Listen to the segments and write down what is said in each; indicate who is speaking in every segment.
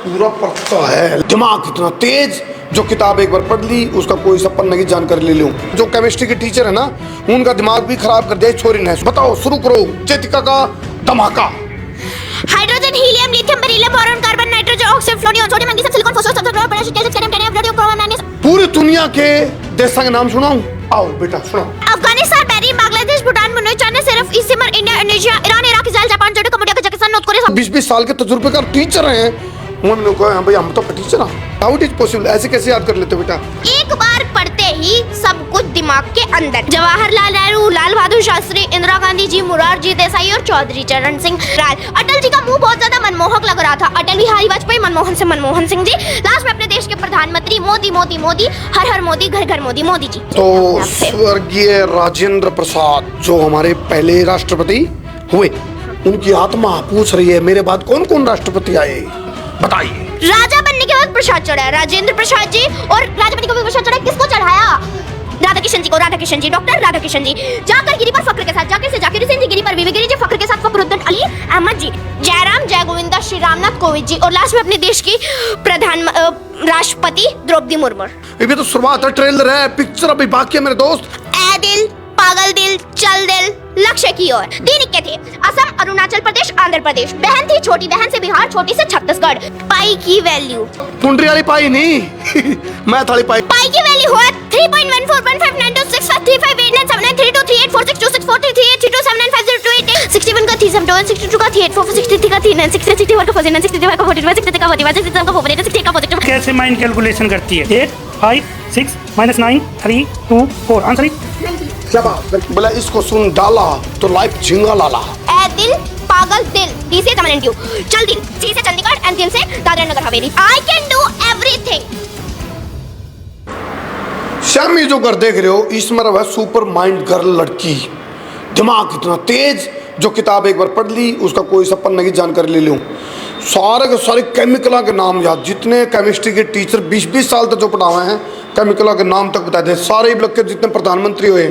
Speaker 1: पूरा पढ़ता है, दिमाग इतना तेज, जो किताब एक बार पढ़ ली उसका कोई सा पन्ने की जानकारी ले लूं। जो केमिस्ट्री के टीचर है ना, उनका दिमाग भी खराब कर दिया छोरी ने। बताओ, शुरू करो चेतिका का धमाका।
Speaker 2: Hydrogen, helium, lithium, beryllium, boron, carbon, nitrogen, oxygen, fluorine, sodium, magnesium, silicon, phosphorus, sulphur, potassium, calcium, sodium, titanium, radium, chromium, magnesium.
Speaker 1: पूरी दुनिया के देशों के नाम सुनाऊं? आओ बेटा सुनो।
Speaker 2: Afghanistan, Bahrain, Bangladesh, Bhutan, Mauritius, China, Cyprus East Timor, India, Indonesia, Iran, Iraq, Israel, Japan, Jordan, Cambodia, Kazakhstan, North Korea.
Speaker 1: 20-20 साल के तजुर्बे का टीचर हैं। उन्होंने कहा भाई हम तो टीचर हैं। How it is possible? ऐसे कैसे याद कर लेते हो बेटा?
Speaker 2: एक बार पढ़ते ही सब कुछ दिमाग के अंदर। जवाहरलाल नेहरू, लाल बहादुर शास्त्री, इंदिरा गांधी जी, मोरारजी देसाई और चौधरी चरण सिंह राय। अटल जी का मुंह बहुत ज्यादा मनमोहक लग रहा था। अटल बिहारी वाजपेयी, मनमोहन से मनमोहन सिंह जी। लास्ट में अपने देश के प्रधानमंत्री मोदी, मोदी, मोदी, हर हर मोदी, घर घर मोदी, मोदी जी।
Speaker 1: तो स्वर्गीय राजेंद्र प्रसाद जो हमारे पहले राष्ट्रपति हुए, उनकी आत्मा पूछ रही है मेरे बाद कौन कौन राष्ट्रपति आए, बताइए।
Speaker 2: राजा बनने के बाद प्रसाद चढ़ाया राजेंद्र प्रसाद जी, और राष्ट्रपति को भी प्रसाद चढ़ाया। किसको चढ़ाया? राधा किशन जी को। राधा किशन जी, डॉक्टर राधा किशन जी। जाकर गिरी पर फक्र के साथ, जाकर से जाकिर हुसैन जी, गिरी पर बीबी गिरी जी, फक्र के साथ फखरुद्दीन अली अहमद जी, जयराम, जय गोविंदा, श्री रामनाथ कोविंद जी, और लास्ट में अपने देश की राष्ट्रपति द्रौपदी मुर्मू।
Speaker 1: ये भी तो शुरुआत है, ट्रेलर है, पिक्चर अभी बाकी है मेरे दोस्त।
Speaker 2: ए दिल, पागल दिल, चल दिल, लक्ष्य की ओर। तीन इक्के थे, असम, अरुणाचल प्रदेश, आंध्र प्रदेश। बहन थी, छोटी बहन से बिहार, छोटी से छत्तीसगढ़। पाई की वैल्यू,
Speaker 1: पुंडरी वाली पाई नहीं मैं थाली पाई।
Speaker 2: पाई की वैल्यू हुआ 3.1415926539384638464238323832795028 61 का 371 62 का 384 63 का 39 61 का 49 65 का 41 63 का 41 67 का 48 60 का 42।
Speaker 3: कैसे माइंड कैलकुलेशन करती है? 8 5 6 -9 3 2 4 आंसर
Speaker 1: बोला इसको सुन डाला तो लाइफ झिंगा लाला।
Speaker 2: ए दिल, पागल दिल, डी से तमिलनाडु, चल दिल, सी से चंडीगढ़, एंड दिल से Dadra Nagar Haveli. I can do everything.
Speaker 1: Shyam, ये जो घर देख रहे हो इसमें वह सुपर माइंड गर्ल लड़की, दिमाग इतना तेज, जो किताब एक बार पढ़ ली उसका कोई सा पन्ने की जानकारी ले लूं। सारे के सारे केमिकल के नाम याद, जितने केमिस्ट्री के टीचर 20-20 साल तक जो पढ़ाए हैं, केमिकल के नाम तक बता दे। सारे ब्लॉक के जितने प्रधानमंत्री हुए,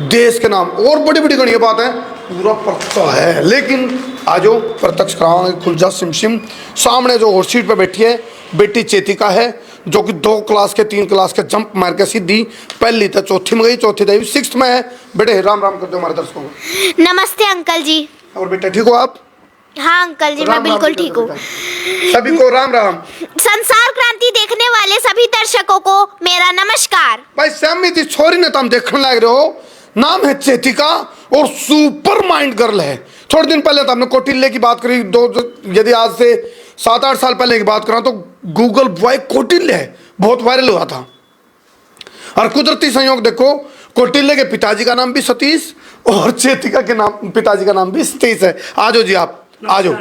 Speaker 1: देश के नाम, और बड़ी बड़ी गणिया बात है, पूरा पढ़ता है। लेकिन आज प्रत्यक्ष करावांगे, खुल जा सिम। सामने जो हॉट सीट पे बैठी है बेटी चेतिका है, जो कि 2 क्लास के 3 क्लास के जंप मार के सीधी पहली तक चौथी में गई, चौथी तक 6th में है। बेटे राम राम कर दो हमारे दर्शकों को।
Speaker 2: नमस्ते अंकल जी।
Speaker 1: और बेटा ठीक हो आप?
Speaker 2: हाँ अंकल जी, मैं बिल्कुल ठीक हूँ।
Speaker 1: सभी को राम राम।
Speaker 2: संसार क्रांति देखने वाले सभी दर्शकों को मेरा नमस्कार।
Speaker 1: भाई श्यामी जी छोरी ने तो हम देखने लग रहे हो, नाम है चेतिका और सुपर माइंड गर्ल है। थोड़े दिन पहले तो हमने कौटिल्य की बात करी, यदि आज से 7-8 साल पहले की बात करा तो गूगल बॉय कौटिल्य है, बहुत वायरल हुआ था। और कुदरती संयोग देखो, कौटिल्य के पिताजी का नाम भी सतीश और चेतिका के नाम पिताजी का नाम भी सतीश है। आजो जी आप, आजो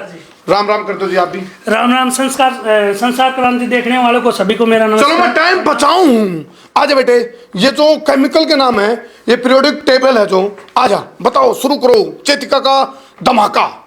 Speaker 1: राम राम कर दो जी आप भी।
Speaker 3: राम राम। संसार क्रांति देखने वालों को सभी को मेरा नमस्कार।
Speaker 1: चलो मैं टाइम बचाऊं। आजा बेटे, ये जो केमिकल के नाम है, ये पीरियोडिक टेबल है जो, आजा बताओ, शुरू करो चेतिका का धमाका।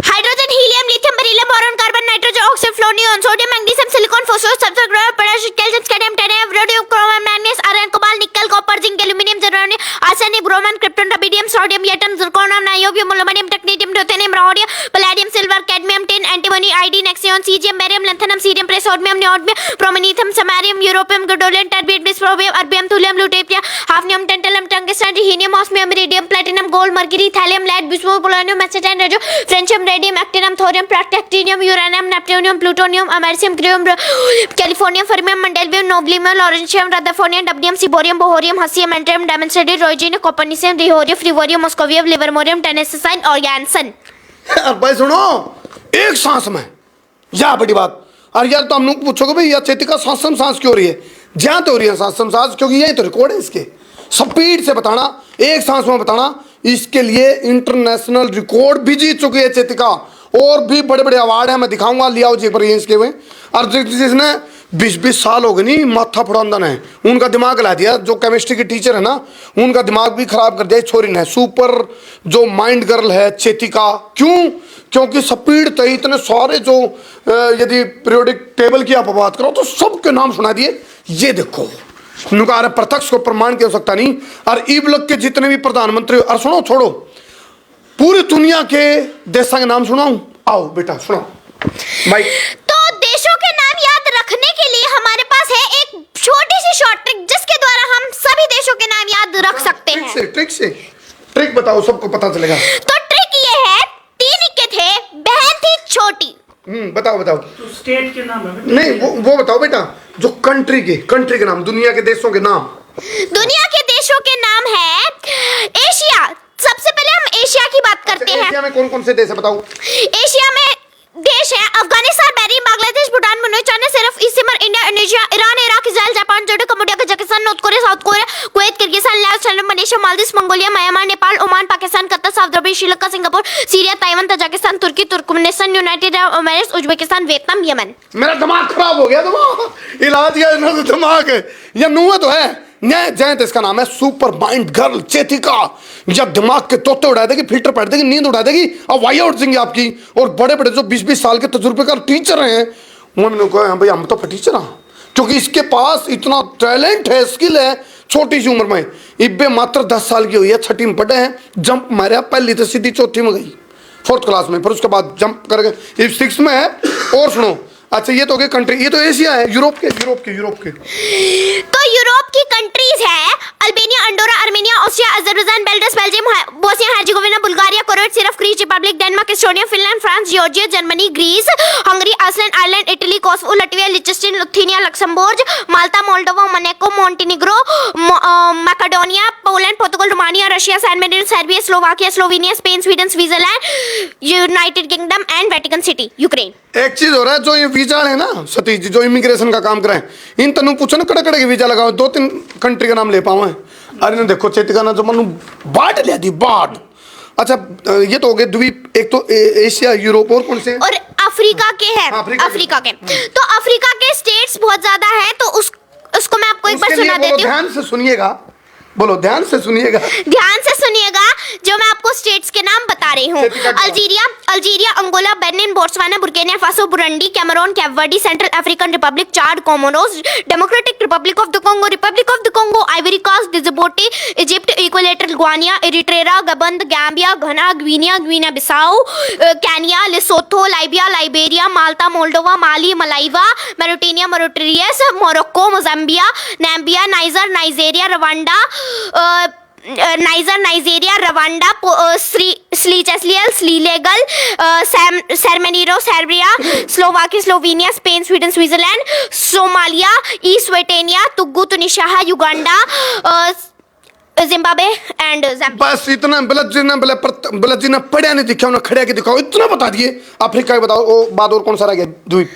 Speaker 2: Hydrogen, helium, lithium, beryllium, boron, carbon, nitrogen, oxygen, fluorine, sodium, magnesium, silicon, phosphorus, sulphur, potassium, calcium, sodium, titanium, radium, chromium, manganese, iron, cobalt, nickel, copper, zinc, aluminium, germanium, arsenic, bromine, krypton, rubidium, sodium, atom, zirconium, niobium, aluminium, technetium, ruthenium, rhodium, palladium, silver, cadmium, tin, antimony, iodine, xenon, caesium, barium, lanthanum, cerium, praseodymium, neodymium, promethium, samarium, europium, gadolinium, terbium, dysprosium, erbium, thulium, lutetium, hafnium, tantalum, tungsten, helium, osmium, iridium, platinum, gold, mercury, thallium, lead, bismuth, polonium, astatine, radio, francium, radium, actinium, thorium, platinum, uranium, neptunium, plutonium, americium, curium, californium, fermium, mendelevium, nobelium, lawrencium, rutherfordium, dubnium, seaborgium, bohrium, hassium, एंट्रियम, demonstrated, roentgenium, copernicium, nihonium, flerovium, moscovium, livermorium, tennessine और oganesson.
Speaker 1: भाई सुनो, एक सांस में, या बड़ी बात। और यार तो हम लोग पूछोगे भाई यार चेतिका सांस क्यों हो रही है? जहाँ तो हो रही है सांस, क्योंकि यही तो रिकॉर्ड है इसके। स्पीड से बताना, एक सांस में बताना, इसके लिए इंटरनेशनल रिकॉर्ड भी जीत चुकी है चेतिका। और भी बड़े बड़े अवार्ड हैं, मैं दिखाऊंगा, लियाओ जी पर इसके हुए। और जिसने 20-20 साल हो गए नहीं, माथा फुड़ांदन है, उनका दिमाग ला दिया। जो केमिस्ट्री के टीचर है ना, उनका दिमाग भी खराब कर दिया छोरी ने। सुपर जो माइंड गर्ल है चेतिका। क्यों? क्योंकि स्पीड तय इतने सारे जो यदि पीरियोडिक टेबल की आप बात करो तो सबके नाम सुना दिए। ये देखो, नुकार प्रत्यक्ष को प्रमाण की आवश्यकता नहीं। और ई ब्लॉक के जितने भी प्रधानमंत्री, और सुनो, छोड़ो, पूरी दुनिया के देशों के नाम सुनाऊं? आओ बेटा सुनो भाई।
Speaker 2: तो देशों के
Speaker 1: ट्रिक से? ट्रिक बताओ, सबको पता चलेगा।
Speaker 2: तो ट्रिक ये है, 3 इक्के थे, बहन थी छोटी।
Speaker 1: बताओ बताओ।
Speaker 3: तो स्टेट के नाम है
Speaker 1: नहीं, वो बताओ बेटा, जो कंट्री के नाम, दुनिया के देशों के नाम।
Speaker 2: दुनिया के देशों के नाम है एशिया। सबसे पहले हम एशिया की बात करते हैं।
Speaker 1: एशिया में कौन कौन से देश है बताओ?
Speaker 2: एशिया में देश है Afghanistan, Bahrain, Bangladesh, Bhutan, Malaysia, China, Cyprus East में India, Indonesia, Iran, Iraq, Israel, Japan, Jordan, Cambodia, Kazakhstan, North Korea, South Korea, Kuwait, Kyrgyzstan, Laos, China, Malaysia, Maldives, Mongolia, Myanmar, Nepal, Oman, Pakistan, Qatar, Saudi Arab, Sri Lanka, Singapore, Syria, Taiwan, Tajikistan, Turkey, Turkmenistan, United Arab Emirates, Uzbekistan, Vietnam, Yemen.
Speaker 1: मेरा दिमाग खराब हो गया, दिमाग इलाज किया इन्होंने, दिमाग है या नुआ तो है जयंत, इसका नाम है सुपर माइंड गर्ल चेतिका। जब दिमाग के तोते उड़ा देगी, फिल्टर पड़ देगी, नींद उड़ा देगी और वाइया उड़ जाएंगी आपकी। और बड़े बड़े जो 20-20 साल के तजुर्बेकार टीचर हैं, उन्होंने कहा भाई हम तो टीचर हैं, क्योंकि इसके पास इतना टैलेंट है, स्किल है। छोटी सी उम्र में इब्बे मात्र 10 साल की हुई है, 6वीं में पढ़े हैं, जंप मारा, पहली तो सीधी 4थी में गई, 4th क्लास में, फिर उसके बाद जंप कर गए, 6th में है। और सुनो, अच्छा ये तो हो गए कंट्री, ये तो एशिया है, यूरोप के।
Speaker 2: तो यूरोप की कंट्रीज है Albania, Andorra, Armenia, Austria, Azerbaijan, Belarus, Belgium, Bosnia Herzegovina, Bulgaria, Croat, Cyprus Greece Republic, Denmark, Estonia, Finland, France, Georgia, Germany, Greece, Hungary, Iceland, Ireland, Italy, Kosovo, Latvia, Liechtenstein, Lithuania, Luxembourg, Malta, Moldova, Monaco, Montenegro, Macedonia, Poland, Portugal, Romania, Russia, San Marino, Serbia, Slovakia, Slovenia, Spain, Sweden, Switzerland, United Kingdom and Vatican City, Ukraine. एक
Speaker 1: चीज हो रहा है, जो ये visa है ना सतीश जी, जो इमिग्रेशन का काम कराए, इन तनु पूछो ना, कड़े कड़े के वीजा लगाओ, 2-3 कंट्री का नाम ले पाओ। अरे ना देखो चेतिका ना, जो मनु बाढ़ लिया थी, बाढ़। अच्छा ये तो हो गए द्वीप, एक तो एशिया, यूरोप, और कौन से?
Speaker 2: और अफ्रीका के हैं। अफ्रीका के तो अफ्रीका के स्टेट्स बहुत ज्यादा है, तो उसको मैं आपको एक बार सुना देती हूँ।
Speaker 1: ध्यान से सुनिएगा, बोलो ध्यान से सुनिएगा,
Speaker 2: ध्यान से सुनिएगा, जो मैं आपको स्टेट्स के नाम बता रही हूँ। Algeria, Angola, Benin, Botswana, Burkina Faso, Burundi, Cameroon, Cape Verde, Central African Republic, Chad, Comoros, Democratic Republic of the Congo, Republic of the Congo, Ivory Coast, Djibouti, Egypt, Equatorial Guinea, Eritrea, Gabon, Gambia, Ghana, Guinea Bissau, Kenya, Lesotho, Liberia, Malta, Moldova, Mali, Malawi, Mauritania, Mauritius, Morocco, Mozambique, Namibia, Nigeria, Rwanda, Seychelles, Senegal, San Marino, Serbia, Slovakia, Slovenia, Spain, Sweden, Switzerland, Somalia, Eswatini, Togo, Tunisia, Uganda, Zimbabwe and Zambia.
Speaker 1: बस इतना। बलत जी ने पढ़ा नहीं दिखा, उन्हें खड़े के दिखाओ, इतना बता दिए। अफ्रीका का बताओ, वो बाद और कौन सा रह गया द्वीप?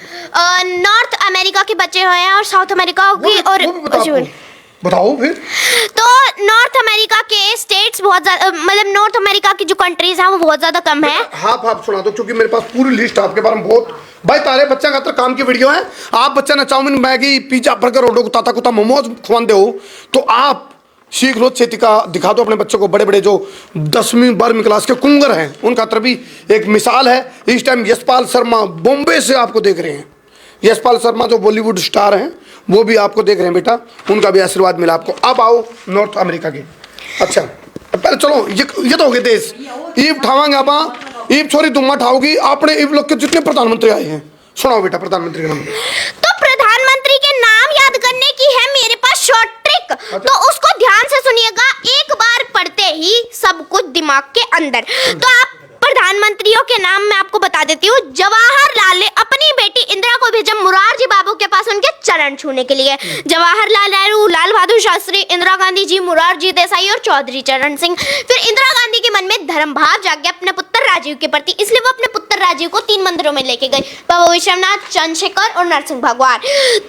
Speaker 2: नॉर्थ अमेरिका के बचे हुए हैं और साउथ अमेरिका की, और
Speaker 1: बताओ फिर।
Speaker 2: तो नॉर्थ अमेरिका के स्टेट्स बहुत ज्यादा, मतलब नॉर्थ अमेरिका की जो कंट्रीज हैं वो बहुत ज्यादा कम है।
Speaker 1: हाफ सुना दो, क्योंकि मेरे पास पूरी लिस्ट आपके बारे में बहुत। भाई तारे बच्चा का काम की वीडियो है, आप बच्चा ने चाउमीन, मैगी, पिज्जा, बर्गर, रोडो, ताता कुत्ता, मोमोज खुआते हो, तो आप सीख लो चेतिका, दिखा दो अपने बच्चों को। बड़े बड़े जो 10वीं 12वीं क्लास के कुंगर हैं, उनका तरफ भी एक मिसाल है। इस टाइम यशपाल शर्मा बॉम्बे से आपको देख रहे हैं। यशपाल शर्मा जो बॉलीवुड स्टार हैं, वो भी आपको देख रहे हैं बेटा, उनका भी आशीर्वाद मिला आपको। अब आओ नॉर्थ अमेरिका के। अच्छा पहले चलो, ये तो हो गए देश। ईब उठावांगे आप, ईब छोरी तुम उठाओगी आपने। ईब लोग के जितने प्रधानमंत्री आए हैं, सुनाओ बेटा प्रधानमंत्री का नाम।
Speaker 2: तो प्रधानमंत्री के नाम याद करने की है मेरे पास शॉर्ट ट्रिक। तो उसको ध्यान से सुनिएगा, एक बार पढ़ते ही सब कुछ दिमाग के अंदर। तो आप प्रधानमंत्रियों के नाम मैं आपको बता देती हूँ। जवाहरलाल ने अपनी बेटी इंदिरा को भेजा मुरारजी बाबू के पास उनके चरण छूने के लिए। जवाहरलाल नेहरू, लाल बहादुर शास्त्री, इंदिरा गांधी जी, मुरारजी देसाई और चौधरी चरण सिंह। फिर इंदिरा गांधी के मन में धर्म भाव जाग गया अपने पुत्र राजीव के प्रति, इसलिए वो अपने पुत्र राजीव को 3 मंदिरों में लेके गए, बाबा विश्वनाथ, चंद्रशेखर और नरसिंह भगवान।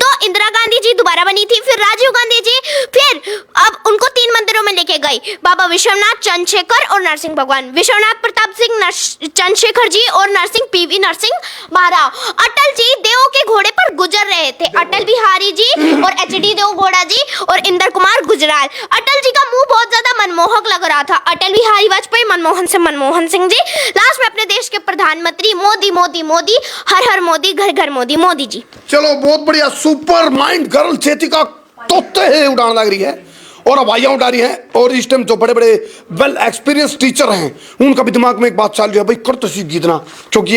Speaker 2: तो इंदिरा गांधी जी दोबारा बनी थी, फिर राजीव गांधी जी, फिर अब उनको 3 मंदिरों में लेके गए, बाबा विश्वनाथ, चंद्रशेखर और नरसिंह भगवान। विश्वनाथ प्रताप सिंह, चंद्रशेखर जी और नरसिंह पीवी नरसिंह महाराव। अटल जी देवों के घोड़े पर गुजर रहे थे, अटल बिहारी जी और एचडी देवगौड़ा जी और इंदर कुमार गुजराल। अटल जी का मुंह बहुत ज्यादा मनमोहक लग रहा था। अटल बिहारी वाजपेयी, मनमोहन सिंह जी। लास्ट में अपने देश के प्रधानमंत्री मोदी, हर हर मोदी, घर घर मोदी, मोदी जी।
Speaker 1: चलो बहुत बढ़िया, सुपर माइंड गर्ल चेतिका तोते है उड़ान लग रही है और हवाइयाँ उड़ा रही हैं। और इस टाइम जो बड़े बड़े वेल एक्सपीरियंस टीचर हैं, उनका भी दिमाग में एक बात चल रही है, भाई कर तो सीख जितना, क्योंकि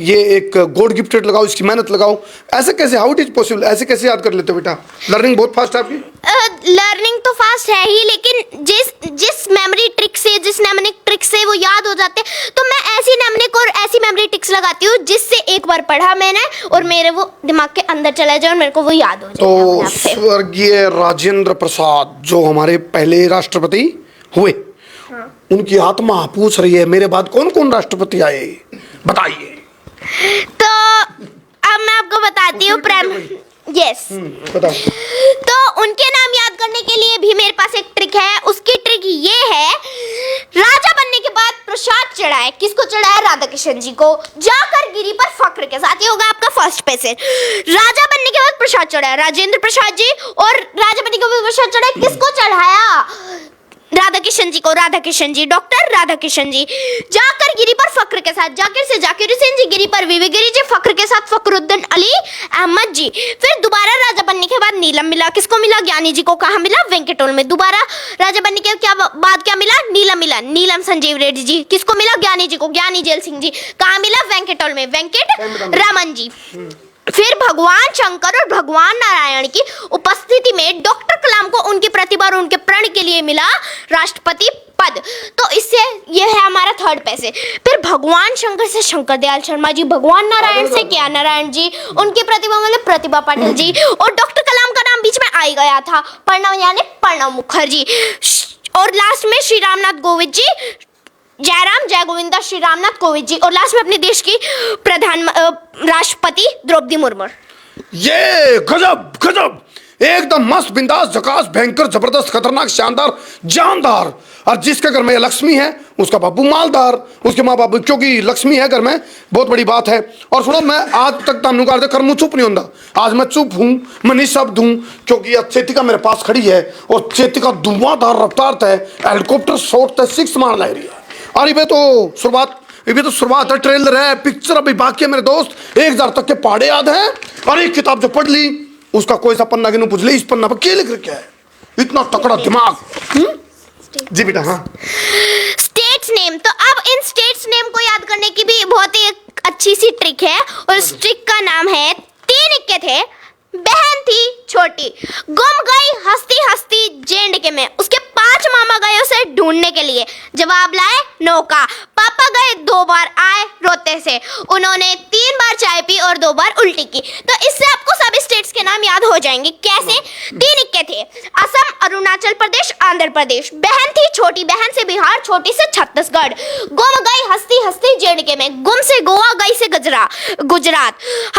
Speaker 1: ये एक गॉड गिफ्टेड लगाओ, इसकी मेहनत लगाओ। ऐसे कैसे, हाउ इट इज पॉसिबल, ऐसे कैसे याद कर लेते हो बेटा? लर्निंग बहुत फास्ट है आपकी।
Speaker 2: लर्निंग तो फास्ट है ही, लेकिन जिस मेमोरी ट्रिक से, जिस नेमनिक ट्रिक से वो याद हो जाते हैं, तो मैं ऐसी नेमनिक और ऐसी मेमोरी ट्रिक्स लगाती हूँ जिससे एक बार पढ़ा मैंने और मेरे वो दिमाग के अंदर चला जाए और मेरे को वो याद हो जाए
Speaker 1: तो
Speaker 2: अपने आप से।
Speaker 1: स्वर्गीय राजेंद्र प्रसाद जो हमारे पहले राष्ट्रपति हुए, उनकी आत्मा पूछ रही है मेरे बाद कौन कौन राष्ट्रपति आए, बताइए।
Speaker 2: तो अब मैं आपको बताती हूँ यस
Speaker 1: बताओ।
Speaker 2: तो उनके नाम याद करने के लिए भी मेरे पास एक ट्रिक है। उसकी ट्रिक ये है, राजा बनने के बाद प्रसाद चढ़ाए, किसको चढ़ाया? राधा किशन जी को, जाकर गिरी पर फक्र के साथ। ये होगा आपका फर्स्ट पैसेज। राजा बनने के बाद प्रसाद चढ़ाया राजेंद्र प्रसाद जी, और राजा बनने के बाद प्रसाद चढ़ाया, किसको चढ़ाया? राधा किशन जी को। राधा किशन जी, डॉक्टर राधा किशन जी। जाकर गिरी पर फक्र के साथ, जाकिर से जाकिर हुसैन जी, गिरी पर वीवी गिरी जी, फक्र के साथ फखरुद्दीन अली अहमद जी। फिर दोबारा राजा बनने के बाद नीलम मिला, किसको मिला? ज्ञानी जी को। कहाँ मिला? वेंकटोल में। दोबारा राजा बनने के बाद क्या मिला? नीलम मिला, नीलम संजीव रेड्डी जी। किसको मिला? ज्ञानी जी को। ज्ञानी जेल सिंह जी। कहाँ मिला? वेंकटोल में, वेंकट रमन जी। फिर भगवान शंकर और भगवान नारायण की उपस्थिति में डॉक्टर कलाम को उनकी प्रतिभा और उनके प्रण के लिए मिला राष्ट्रपति पद। तो इससे यह है हमारा थर्ड पैसे। फिर भगवान शंकर से शंकर दयाल शर्मा जी, भगवान नारायण से क्या नारायण जी, उनकी प्रतिभा मतलब प्रतिभा पाटिल जी, और डॉक्टर कलाम का नाम बीच में आ ही गया था, प्रणव यानी प्रणव मुखर्जी। और लास्ट में श्री रामनाथ कोविंद जी, जयराम जय गोविंदा श्री रामनाथ कोविंद जी। और लास्ट में अपने देश की राष्ट्रपति द्रौपदी मुर्मू।
Speaker 1: ये गजब गजब, एकदम मस्त, बिंदास, झकास, भयंकर, जबरदस्त, खतरनाक, शानदार, जानदार। और जिसके घर में लक्ष्मी है उसका बाबू मालदार, उसके माँ बाप, क्योंकि लक्ष्मी है घर में, बहुत बड़ी बात है। और सुनो, मैं आज तक तमनु कर दे कर मुँह चुप नहीं होता, आज मैं चुप हूँ, मैं निशब्द हूँ, क्योंकि अब चेतिका मेरे पास खड़ी है और चेतिका धुआंधार रफ्तार है, हेलीकॉप्टर शॉट है, 6 मार ला रही है। और ये तो शुरुआत है, ट्रेलर है, पिक्चर अभी बाकी है मेरे दोस्त। 1000 तक के पहाड़े याद हैं, और एक किताब जो पढ़ ली उसका कोई सा पन्ना गिनू पूछ ले, इस पन्ना पर क्या लिख रखा है, इतना तकड़ा दिमाग। जी बेटा। हाँ,
Speaker 2: स्टेट्स नेम। तो अब इन स्टेट्स नेम को याद करने की भी बहुत ही अच्छी सी ट्रिक है, और उस ट्रिक का नाम है 3 इक्के थे, बहन थी छोटी, गुम गई हंसती हंसती जेंडके में, उसके 5 मामा गए उसे ढूंढने के लिए, जवाब लाए नौका। पापा गए 2 बार, आए रोते से, उन्होंने 3 बार चाय पी और 2 बार उल्टी की। तो इससे आपको सब स्टेट्स के नाम याद हो जाएंगे। कैसे? 3 इक्के थे, असम, अरुणाचल प्रदेश, आंध्र प्रदेश। बहन थी छोटी, बहन से बिहार, छोटी से छत्तीसगढ़। गुम गई हंसती हंसती जेंडके में, गुम से गोवा, गई से गुजरात।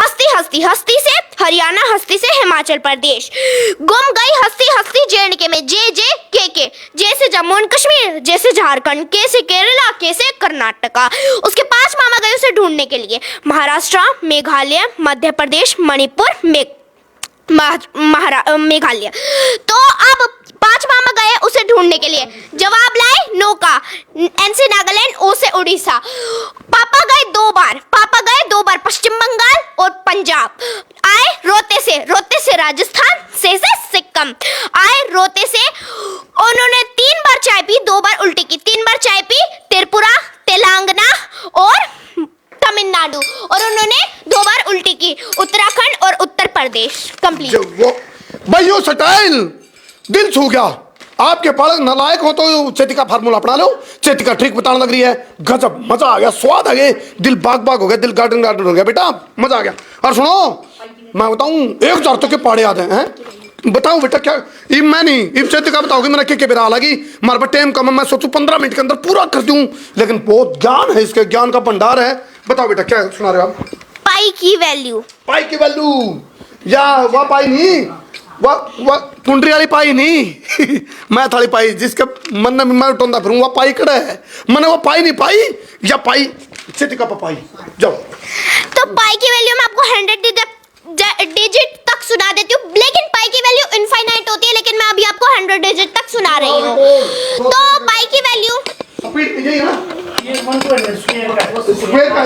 Speaker 2: हंसती से हरियाणा, हंसती से हिमाचल प्रदेश। गुम गई हंसती हंसती जेंडके में, के जे से जम्मू एंड कश्मीर, जे से झारखंड, के से केरला, के से कर्नाटका। उसके 5 मामा गए उसे ढूंढने के लिए, महाराष्ट्र, मेघालय, मध्य प्रदेश, मणिपुर, मेघालय। तो अब 5 मामा गए उसे ढूंढने के लिए, जवाब लाए नौका। एन से नागालैंड, ओ से उड़ीसा। पापा गए 2 बार पश्चिम बंगाल और पंजाब। आए रोते से राजस्थान, से सिक्किम। आए रोते से, उन्होंने 3 बार चाय पी, 2 बार उल्टी की। 3 बार चाय पी, त्रिपुरा, तेलंगाना और तमिलनाडु, और उन्होंने 2 बार उल्टी की, उत्तराखंड और उत्तर प्रदेश। कंप्लीट।
Speaker 1: भाई यो स्टाइल दिल छू गया। आपके पास नालायक हो तो चेतिका फार्मूला अपना लो, चेतिका ट्रिक बताने लग रही है, गजब, मजा आ गया, स्वाद आ गया, दिल बाग हो गया, दिल गार्डन हो गया बेटा, मजा आ गया। और सुनो, मैं बताऊं 1000 तक के पहाड़े याद हैं। बताओ बेटा, क्या मैं नहीं, इब चेतिका बताओगे मेरा के बेरा लगी, मारे पर टाइम कम है, मैं सोचूं 15 मिनट के अंदर पूरा कर दूं, लेकिन बहुत ज्ञान है, इसके ज्ञान का भंडार है। बताओ बेटा, क्या सुना रहे हो आप?
Speaker 2: पाई की वैल्यू,
Speaker 1: या वह पाई नहीं, वह कुंडरी वाली पाई नहीं मैं थाली पाई जिसके मन में मैं उठा फिरूँ, वह पाई कड़ा है, मैंने वो पाई नहीं पाई, या पाई चेतिका पाई। जाओ।
Speaker 2: तो पाई की वैल्यू मैं आपको 100 डिजिट तक सुना देती हूँ, लेकिन पाई की वैल्यू इनफाइनाइट होती है, लेकिन मैं अभी आपको 100 डिजिट तक सुना रही हूँ। तो पाई की वैल्यू
Speaker 1: स्क्वायर का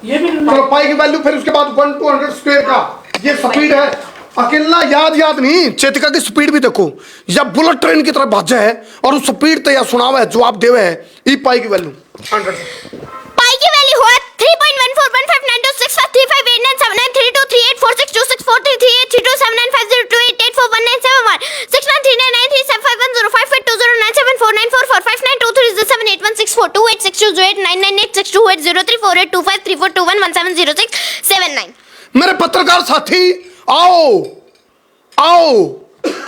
Speaker 1: ये भी चलो, पाई की वैल्यू, फिर उसके बाद 1 to 100 स्क्वायर का ये स्पीड है। अकेला याद नहीं, चेतिका की स्पीड भी देखो, या बुलेट ट्रेन की तरह भाजा है, और उस स्पीड ते या सुनावा है, जवाब देवे है। ई पाई की वैल्यू 100।
Speaker 2: पाई की वैल्यू हुआ 3.1415926535897932384626433832795028841971
Speaker 1: मेरे पत्रकार साथी, आओ आओ,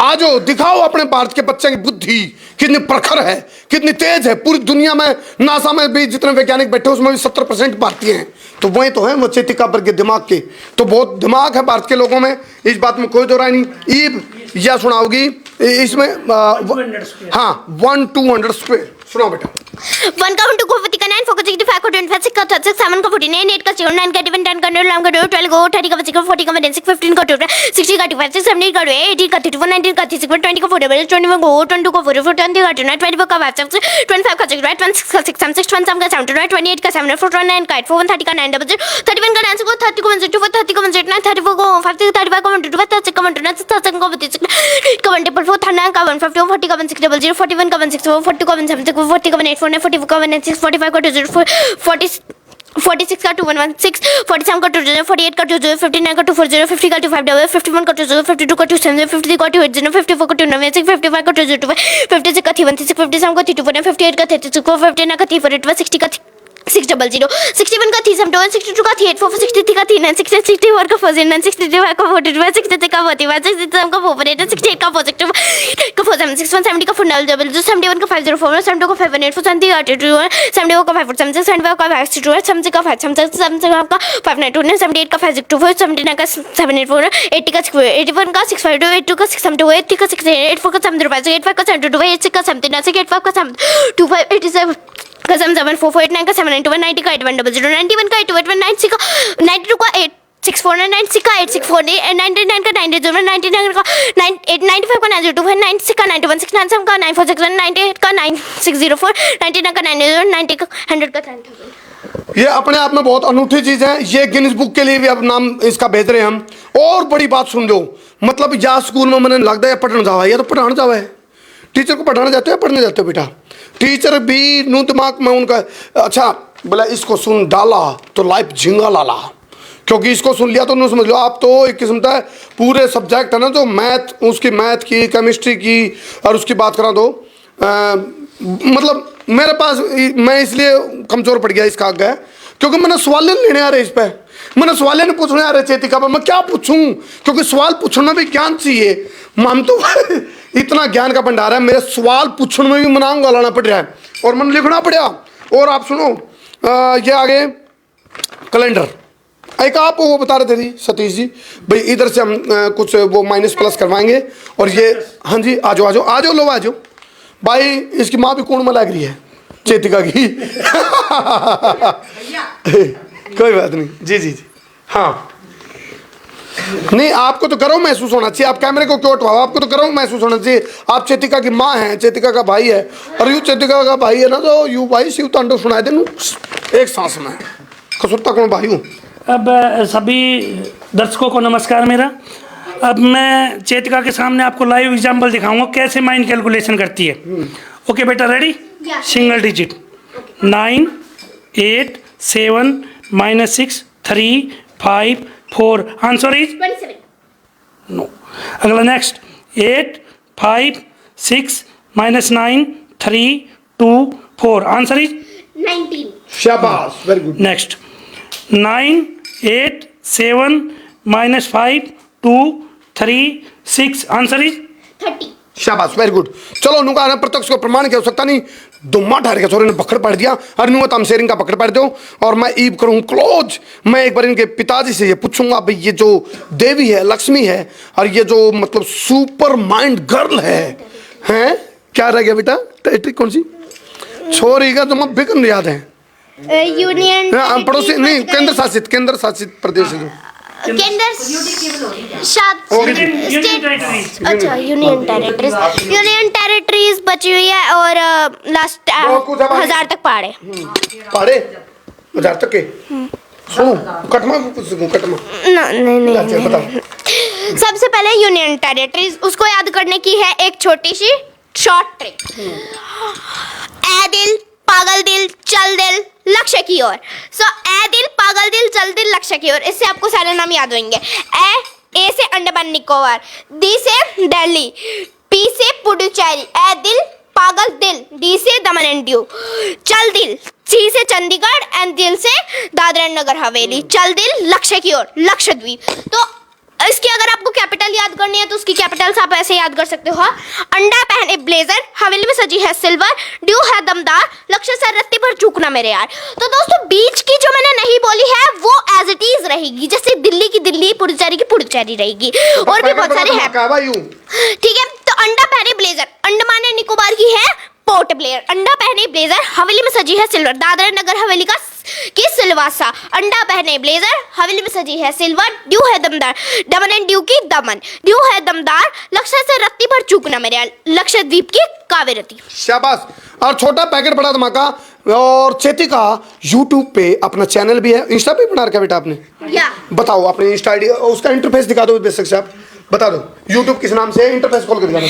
Speaker 1: आ जाओ, दिखाओ अपने भारत के बच्चे की बुद्धि कितनी प्रखर है, कितनी तेज है। पूरी दुनिया में नासा में भी जितने वैज्ञानिक बैठे उसमें भी 70% भारतीय हैं, तो वही तो है वो चेतिका पर के दिमाग के। तो बहुत दिमाग है भारत के लोगों में, इस बात में कोई दो राय नहीं। ईब या सुनाओगी इसमें हाँ 1-200 स्क्वायर सुनाओ बेटा।
Speaker 2: 1 का 2 को 40 का 9 4 का 65 का 25 6 का 36 7 का 49 8 का 7 9 का 11 10 का 11 का 12 का 30 का 6 का 40 का 16 15 का 12 60 का 25 17 का 18 का 31 19 का 30 20 का 40 21 को 22 का 44 20 का 29 24 का 5 25 का 6 26 का 6 27 27 का 7 28 का 7 49 का 8 30 का 9 31 का 9 को 30 को 1 30 को 1 9 34 को 50 35 को 1 36 का 1 9 37 को 32 का 1 4 39 का 150 40 का 16 00 41 का 16 40 का 17 को 40 का 8 44 का 16 45 का 20 46 का 2116 47 का 20 48 का 20 59 का 240 50 का 25 51 का 20 52 का 27 53 का 280 54 का 296 55 का 202 56 का 316 57 का 324 58 का 36 को 59 का 348 60 का 600 61 का 371 62 का 384 63 का 39 64 का 49 65 का 42 63 का 41 67 का 48 68 का 42 का 47 61 70 का 400 71 का 504 72 का 518 70 का 82 71 का 576 75 का 562 70 का 577 का 592 78 का 524 79 का 784 80 का 81 का 652 82 का 672 80 का 684 का 705 85 का 722 86 का 796 85 का 725 87 का 774 89 का 791 90 का 8100 91 का 821 90 का 92 का 864 96 का 864 99 का 90 99 का 95 का 902 96 का 916 97 का 9461 98 का 9604 99 का 90 90 का 100 का 10,000।
Speaker 1: ये अपने आप में बहुत अनूठी चीज है। ये गिनीज बुक के लिए भी अब नाम इसका भेज रहे हैं हम। और बड़ी बात सुन लो, मतलब या स्कूल में मैंने लगता है पढ़ने जावा, या तो पढ़ाने जावा है। टीचर को पढ़ाने जाते हो या पढ़ने जाते हो बेटा? टीचर भी नू दिमाग में उनका अच्छा बोला इसको सुन डाला तो लाइफ झिंगा लाला, क्योंकि इसको सुन लिया तो नहीं समझ लो आप। तो एक किस्म का पूरे सब्जेक्ट है ना, जो मैथ, उसकी मैथ की, केमिस्ट्री की, और उसकी बात करा तो मतलब मेरे पास, मैं इसलिए कमज़ोर पड़ गया इसका आगे, क्योंकि मैंने सवाल लेने आ रहे इस पर, मैंने सवाल नहीं पूछने आ रहे चेतिका पर। मैं क्या पूछूं, क्योंकि सवाल पूछने में भी ज्ञान चाहिए। हम तो इतना ज्ञान का भंडार है, मेरे सवाल पूछने में भी मनांग लाना पड़ रहा है और मन लिखना पड़ा। और आप सुनो, ये आगे कैलेंडर एक आप वो बता रहे थे जी सतीश जी भाई, इधर से हम कुछ वो माइनस प्लस करवाएंगे। और ये हाँ जी, आ जाओ आ जाओ आ जाओ, लो आ जाओ भाई। इसकी माँ भी कौन में लग रही है चेतिका की कोई बात नहीं जी जी जी हाँ। नहीं, आपको तो गर्व महसूस होना चाहिए। आप कैमरे को क्यों उठवाओ, आपको तो गर्व महसूस होना चाहिए। आप चेतिका की माँ हैं, चेतिका का भाई है, और यू चेतिका का भाई है ना, तो यू भाई शिव तांडव सुनाए देनू एक सांस में। कसुत्ता कौन भाई हूँ।
Speaker 3: अब सभी दर्शकों को नमस्कार मेरा। अब मैं चेतिका के सामने आपको लाइव एग्जांपल दिखाऊंगा कैसे माइंड कैलकुलेशन करती है। ओके बेटा, ready? Single digit 9 8 7 -6 3 5 4। Answer is
Speaker 2: 27।
Speaker 3: No. अगला नेक्स्ट 8 5 6 -9 3 2 4। Answer is
Speaker 2: 19।
Speaker 1: शाबाश, very good.
Speaker 3: Next 9 8 7 -5 2 3 6। Answer is
Speaker 2: 30।
Speaker 1: शाबाश, वेरी गुड। चलो नुका ने प्रत्यक्ष को प्रमाण किया हो सकता नहीं, दुम्मा ठहर के छोरे ने पकड़ पड़ दिया, और नुआ तम शेरिंग का पकड़ पड़ दो। और मैं ईब करूँ क्लोज। मैं एक बार इनके पिताजी से ये पूछूंगा भाई, ये जो देवी है, लक्ष्मी है, और ये जो मतलब सुपर माइंड गर्ल है, हैं क्या रह गया बेटा? टेरिटरी कौन सी छोरी का तुम बिकन याद है?
Speaker 2: यूनियन
Speaker 1: पड़ोसी नहीं, केंद्र शासित प्रदेश है जो
Speaker 2: केंद्र
Speaker 3: टेरिटरीज।
Speaker 2: अच्छा, यूनियन टेरिटरीज बची हुई है, और लास्ट 1000 तक पहाड़े।
Speaker 1: पहाड़े 1000 तक के। सुनो कटमा कटमा
Speaker 2: नहीं
Speaker 1: अच्छा, बताओ।
Speaker 2: सबसे पहले यूनियन टेरिटरीज, उसको याद करने की है एक छोटी सी शॉर्ट ट्रिक। ए दिल पागल दिल चल दिल लक्ष्य की ओर। सो ए दिल पागल दिल चल दिल लक्ष्य की ओर, इससे आपको सारे नाम याद होंगे। ए से अंडमान निकोबार, डी से दिल्ली, पी से पुडुचेरी, ए दिल पागल दिल, डी से दमन एंड दीव, चल दिल ची से चंडीगढ़ एंड दिल से दादरा एंड नगर हवेली, चल दिल लक्ष्य की ओर, लक्षद्वीप। तो इसकी अगर आपको कैपिटल याद करनी है तो उसकी कैपिटल्स आप ऐसे याद कर सकते हो। अंडा पहने ब्लेजर, हवेली में सजी है सिल्वर, ड्यू है दमदार, लक्ष्य से रत्ती पर चूकना मेरे यार। तो दोस्तों बीच की जो मैंने नहीं बोली है वो एज इट इज रहेगी, जैसे दिल्ली की दिल्ली, पुडुचेरी की पुडुचेरी रहेगी, और भी बहुत सारे हैं। ठीक है, तो अंडा पहने ब्लेजर, अंडमान एंड निकोबार की है पोर्ट ब्लेयर, अंडा पहने ब्लेजर, हवेली में सजी है सिल्वर, दादरा नगर हवेली का की सिलवासा, अंडा पहने ब्लेजर, हवेली में सजी है सिल्वर, ड्यू है दमदार, दमन एंड ड्यू की दमन, ड्यू है दमदार, लक्ष्य से रत्ती पर चूकना मेरे, लक्षद्वीप की कावेरती।
Speaker 1: शाबाश। और छोटा पैकेट बड़ा धमाका। और चेतिका यूट्यूब पे अपना चैनल भी है, इंस्टा पे बना रखा है बेटा आपने?
Speaker 2: या
Speaker 1: बताओ अपने इंस्टा आईडी, उसका इंटरफेस दिखा दो बेसिक से, आप बता दो यूट्यूब किस नाम से है, इंटरफेस खोल के दिखा दो।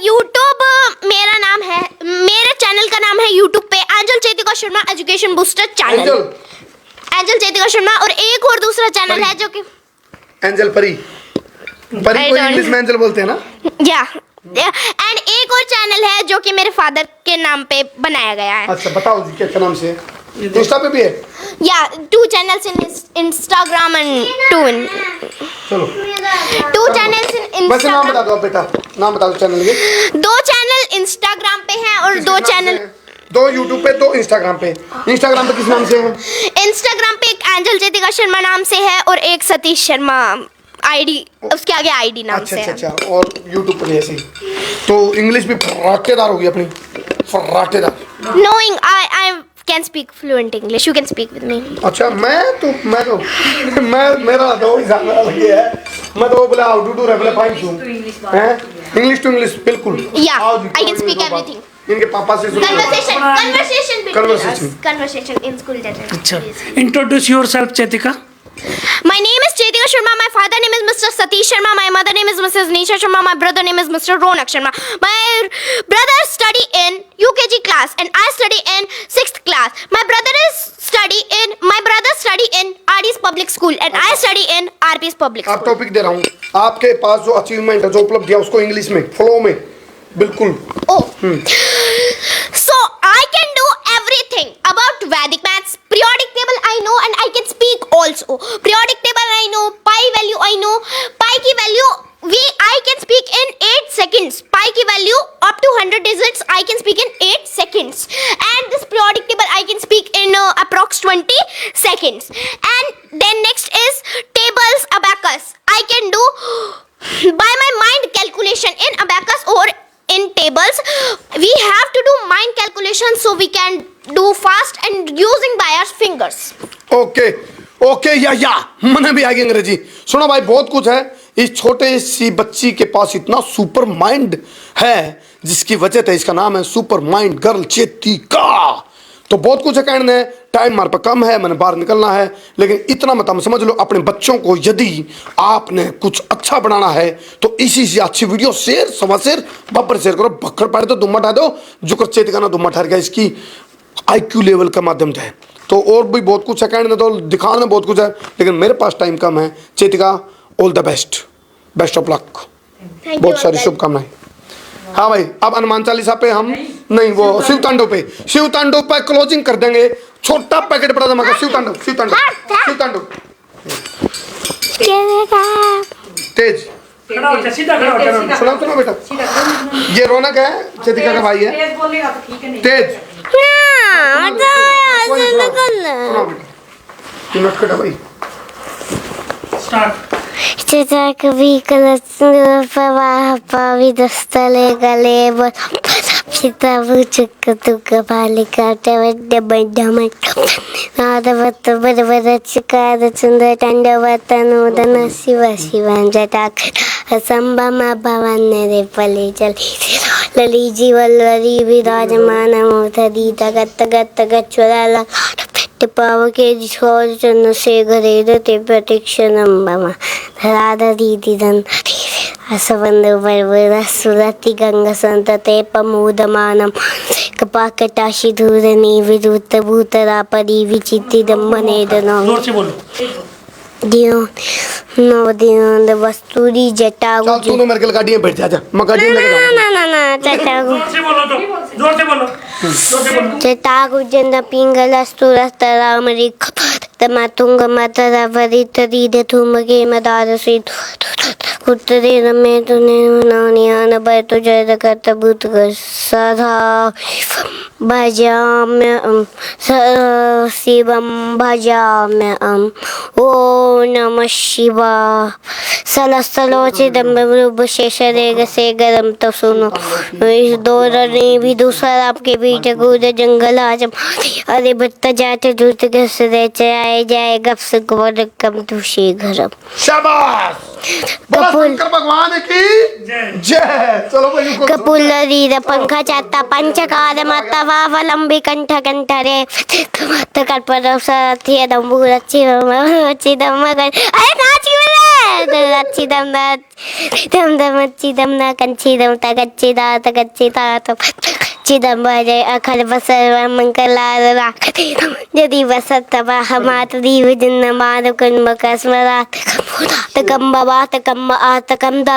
Speaker 2: यूट्यूब मेरा नाम है, मेरे चैनल का नाम है यूट्यूब पे Angel Chetika Sharma education booster channel, Angel Chetika Sharma. और एक और दूसरा चैनल है जो कि
Speaker 1: एंजल परी, परी को इंग्लिश में एंजल बोलते हैं ना?
Speaker 2: या एंड एक और चैनल है जो कि मेरे फादर के नाम पे बनाया गया है।
Speaker 1: अच्छा बताओ जी क्या नाम से है? इंस्टा पे भी है?
Speaker 2: या 2 चैनल्स इन इंस्टाग्राम एंड 2 इन
Speaker 1: चलो
Speaker 2: 2 चैनल्स इन
Speaker 1: वैसे नाम बता
Speaker 2: इंस्टाग्राम,
Speaker 1: दो बेटा, नाम बता दो चैनल के।
Speaker 2: 2 चैनल इंस्टाग्राम पे हैं और 2 चैनल,
Speaker 1: 2 यूट्यूब पे 2 इंस्टाग्राम पे। इंस्टाग्राम पे किस नाम से है?
Speaker 2: इंस्टाग्राम पे एक एंजल चेतिका शर्मा नाम से है और एक सतीश शर्मा आईडी, उसके आगे आईडी नाम
Speaker 1: अच्छा
Speaker 2: से
Speaker 1: अच्छा
Speaker 2: है।
Speaker 1: अच्छा। और यूट्यूब पे ऐसे ही तो इंग्लिश भी फर्राटेदार होगी अपनी, फर्राटेदार।
Speaker 2: Knowing I can speak fluent English, you can speak with me.
Speaker 1: अच्छा मैं मेरा तो एग्जाम मेरा लग गया है, मैं तो बोला how to do rebel fine shoe हैं, इंग्लिश टू इंग्लिश बिल्कुल।
Speaker 2: Yeah,
Speaker 1: आओ जी,
Speaker 2: I can
Speaker 1: कोई
Speaker 2: speak
Speaker 1: दो बात।
Speaker 2: everything.
Speaker 1: इनके पापा से सुनो।
Speaker 2: Conversation in school children.
Speaker 3: अच्छा, introduce yourself Chetika.
Speaker 2: My name is Chetika Sharma. My father name is Mr. Satish Sharma. My mother name is Mrs. Nisha Sharma. My brother name is Mr. Ronak Sharma. My brother study in UKG class and I study in 6th class. My brother study in RD's public school and I study in RP's public
Speaker 1: आप
Speaker 2: school.
Speaker 1: Topic दे रहा हूँ, आपके पास जो achievement है, जो उपलब्धि है, उसको इंग्लिश में फ्लो में बिल्कुल।
Speaker 2: Oh. So I can do everything about Vedic maths. Periodic table I know and I can speak also. Periodic table I know. Pi value I know. Pi की value I can speak in 8 seconds. Pi की value up to 100 digits I can speak in 8 seconds. And this periodic table I can speak in approx 20 seconds. And then next is tables abacus. I can do by my mind calculation in abacus or in tables. We have to do mind calculation so we can do fast and using by our fingers.
Speaker 1: Okay okay या मैंने भी आगे अंग्रेजी सुना भाई, बहुत कुछ है इस छोटे सी बच्ची के पास, इतना सुपर माइंड है जिसकी वजह से इसका नाम है सुपर माइंड गर्ल चेतिका। तो बहुत कुछ है कहने, टाइम हमारे पास कम है, मैंने बाहर निकलना है, लेकिन इतना मत हम समझ लो, अपने बच्चों को यदि आपने कुछ अच्छा बनाना है तो इसी से अच्छी वीडियो शेयर सवा शेयर बब्बर शेयर करो, भक्कड़ पाड़े तो दुम्मा ठहर दो, जुकर चेतिका ना दुम्मा ठहर गया इसकी IQ लेवल का माध्यम से। तो और भी बहुत कुछ है कहने, तो दिखाने में बहुत कुछ है, लेकिन मेरे पास टाइम कम है। Chetika all the best, best of luck, बहुत सारी शुभकामनाएं। हाँ भाई, अब हनुमान चालीसा पे हम नहीं, वो शिव तांडव पे क्लोजिंग कर देंगे। छोटा पैकेट बड़ा धमाका, शिव तांडव तेज
Speaker 3: खड़ा हो जा, सीधा खड़ा हो जा।
Speaker 1: सुना बेटा, ये रौनक है, चेतिका का भाई है, तेज सुना बेटा, नटखट है भाई।
Speaker 3: स्टार्ट।
Speaker 4: चेता कभी प्रवाह पावी दस्तले गले पिता चुक तुक बालिका नादवत बरबर चिकार सुंदर तांडवतनोदन शिव शिवां जटाक असंभम भवन रे पले चली लली जीवलरी विराजमान मोथरी तगत गत गच्चुरा पाव के छोड़ चन्न से घरे ते प्रतीक्षणम बमा राधा दीदी दन असवंदु बरबर सुरति गंगा संतते पमोदमानम कपाकटाशी धूरनी विद्युत भूतरा परी विचिति दम्बने दनो।
Speaker 3: जोर से बोलो।
Speaker 4: दियो नो दियो वस्तुरी जटा
Speaker 1: चल तू तो मेरे के गाड़ी में बैठ जा जा मैं गाड़ी में लेके जाऊंगा
Speaker 4: ना जटा
Speaker 3: जोर से बोलो तो जोर से बोलो जोर से बोलो
Speaker 4: जटा गुजंदा पिंगला स्तुरस्तरा मरी तमातुंग मातरा वरी तरी दे थुमगे मदार से उत्तरे रमे तुने नानिया न बर तो जय करत भूत सदा भजाम्यहं शिवं भजाम्यहं ॐ नमः शिवाय सलस्तलोचिदम्बरूप शेषरेग से गरम तो सुनो इस दौर ने भी दूसरा आपके बीच कूद जंगल आजम अरे बत्ता जाते दूत घस रहे आए जाए गप से गोर कम तुषी घरम
Speaker 1: शाबाश
Speaker 4: कपूल
Speaker 1: शंकर भगवान की जय चलो भाई रुको
Speaker 4: कपुलरीर पंखा चाता पंचकार माता वावलंबी कंठ कंठरे कल्पर साथी दम्बू अच्छी दम अरे नाची वाला अच्छी दम अच्छी दम ना कंची दम तगच्ची दा चिदम बजे अखल बसर मंगलार राखते यदि बसत मात दीव जिन्न मार कुंभ कसमरात तकम बाबा तकम आ तकम दा